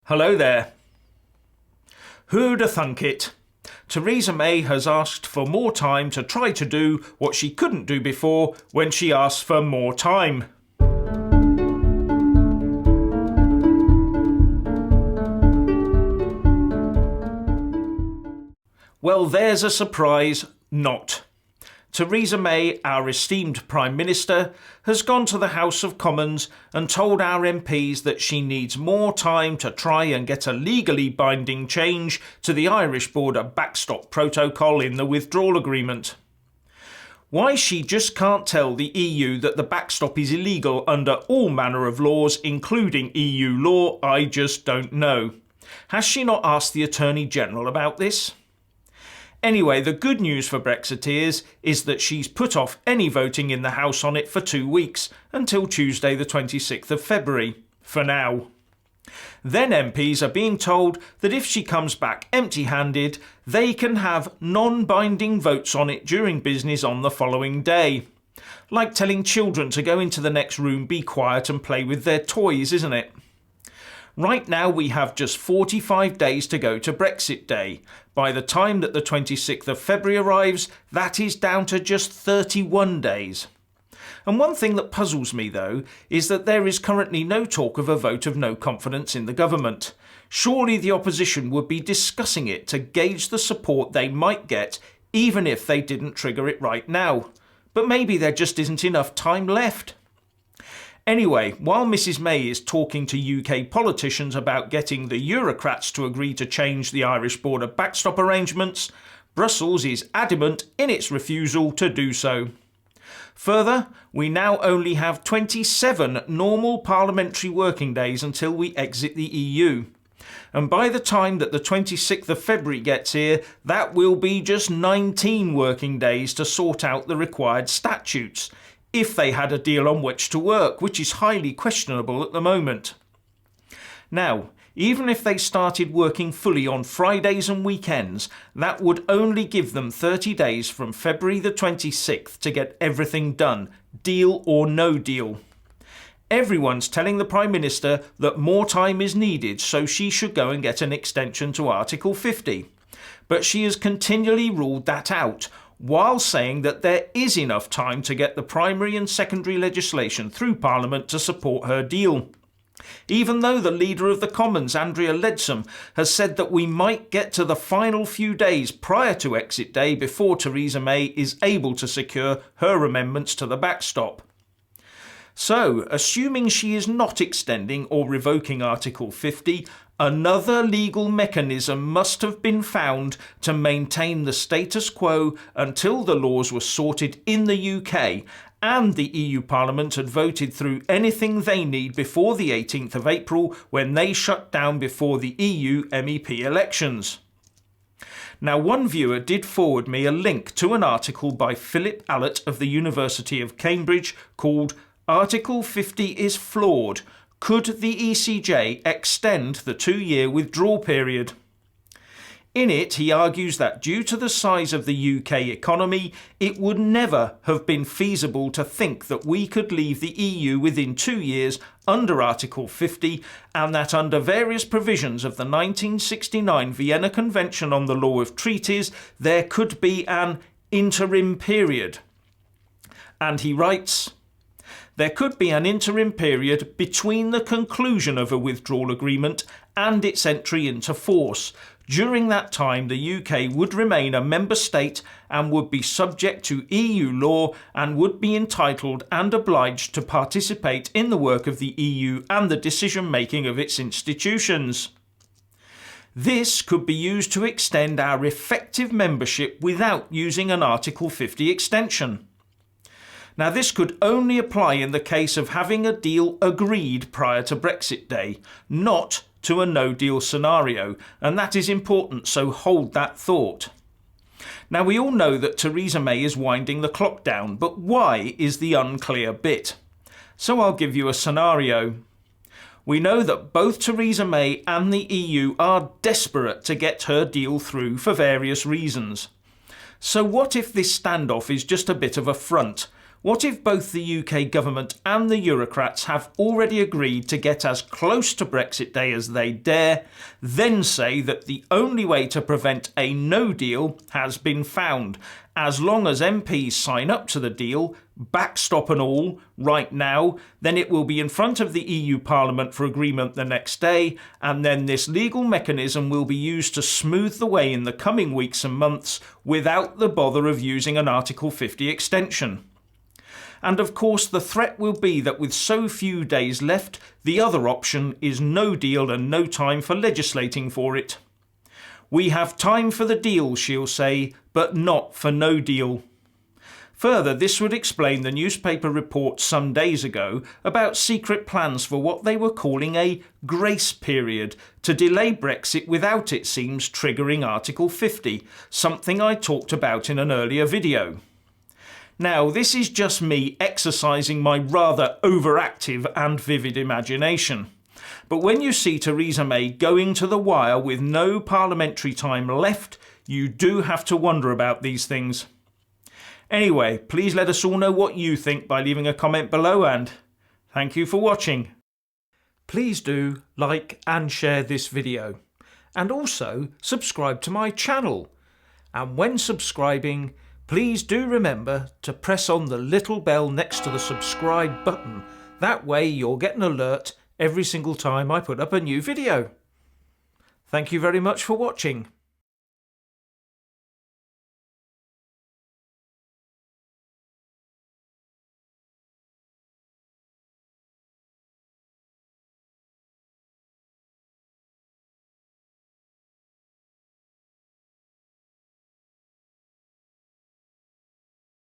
Hello there. Who'da thunk it? Theresa May has asked for more time to try to do what she couldn't do before when she asked for more time. Well, there's a surprise not. Theresa May, our esteemed Prime Minister, has gone to the House of Commons and told our MPs that she needs more time to try and get a legally binding change to the Irish border backstop protocol in the Withdrawal Agreement. Why she just can't tell the EU that the backstop is illegal under all manner of laws, including EU law, I just don't know. Has she not asked the Attorney General about this? Anyway, the good news for Brexiteers is that she's put off any voting in the House on it for 2 weeks, until Tuesday the 26th of February, for now. Then MPs are being told that if she comes back empty-handed, they can have non-binding votes on it during business on the following day. Like telling children to go into the next room, be quiet and play with their toys, isn't it? Right now we have just 45 days to go to Brexit Day. By the time that the 26th of February arrives, that is down to just 31 days. And one thing that puzzles me, though, is that there is currently no talk of a vote of no confidence in the government. Surely the opposition would be discussing it to gauge the support they might get, even if they didn't trigger it right now. But maybe there just isn't enough time left. Anyway, while Mrs May is talking to UK politicians about getting the Eurocrats to agree to change the Irish border backstop arrangements, Brussels is adamant in its refusal to do so. Further, we now only have 27 normal parliamentary working days until we exit the EU. And by the time that the 26th of February gets here, that will be just 19 working days to sort out the required statutes, if they had a deal on which to work, which is highly questionable at the moment. Now, even if they started working fully on Fridays and weekends, that would only give them 30 days from February the 26th to get everything done, deal or no deal. Everyone's telling the Prime Minister that more time is needed, so she should go and get an extension to Article 50. But she has continually ruled that out, while saying that there is enough time to get the primary and secondary legislation through Parliament to support her deal. Even though the Leader of the Commons, Andrea Leadsom, has said that we might get to the final few days prior to exit day before Theresa May is able to secure her amendments to the backstop. So, assuming she is not extending or revoking Article 50, another legal mechanism must have been found to maintain the status quo until the laws were sorted in the UK and the EU Parliament had voted through anything they need before the 18th of April when they shut down before the EU MEP elections. Now, one viewer did forward me a link to an article by Philip Allott of the University of Cambridge called Article 50 is flawed. Could the ECJ extend the 2-year withdrawal period? In it, he argues that due to the size of the UK economy, it would never have been feasible to think that we could leave the EU within 2 years under Article 50, and that under various provisions of the 1969 Vienna Convention on the Law of Treaties, there could be an interim period. And he writes, there could be an interim period between the conclusion of a withdrawal agreement and its entry into force. During that time, the UK would remain a member state and would be subject to EU law and would be entitled and obliged to participate in the work of the EU and the decision-making of its institutions. This could be used to extend our effective membership without using an Article 50 extension. Now, this could only apply in the case of having a deal agreed prior to Brexit Day, not to a no-deal scenario, and that is important, so hold that thought. Now, we all know that Theresa May is winding the clock down, but why is the unclear bit. So I'll give you a scenario. We know that both Theresa May and the EU are desperate to get her deal through for various reasons. So what if this standoff is just a bit of a front, What if both the UK government and the Eurocrats have already agreed to get as close to Brexit Day as they dare, then say that the only way to prevent a no deal has been found, as long as MPs sign up to the deal, backstop and all, right now, then it will be in front of the EU Parliament for agreement the next day, and then this legal mechanism will be used to smooth the way in the coming weeks and months without the bother of using an Article 50 extension. And of course the threat will be that with so few days left, the other option is no deal and no time for legislating for it. We have time for the deal, she'll say, but not for no deal. Further, this would explain the newspaper report some days ago about secret plans for what they were calling a grace period to delay Brexit without, it seems, triggering Article 50, something I talked about in an earlier video. Now, this is just me exercising my rather overactive and vivid imagination. But when you see Theresa May going to the wire with no parliamentary time left, you do have to wonder about these things. Anyway, please let us all know what you think by leaving a comment below, and thank you for watching. Please do like and share this video, and also subscribe to my channel. And when subscribing, please do remember to press on the little bell next to the subscribe button. That way you'll get an alert every single time I put up a new video. Thank you very much for watching.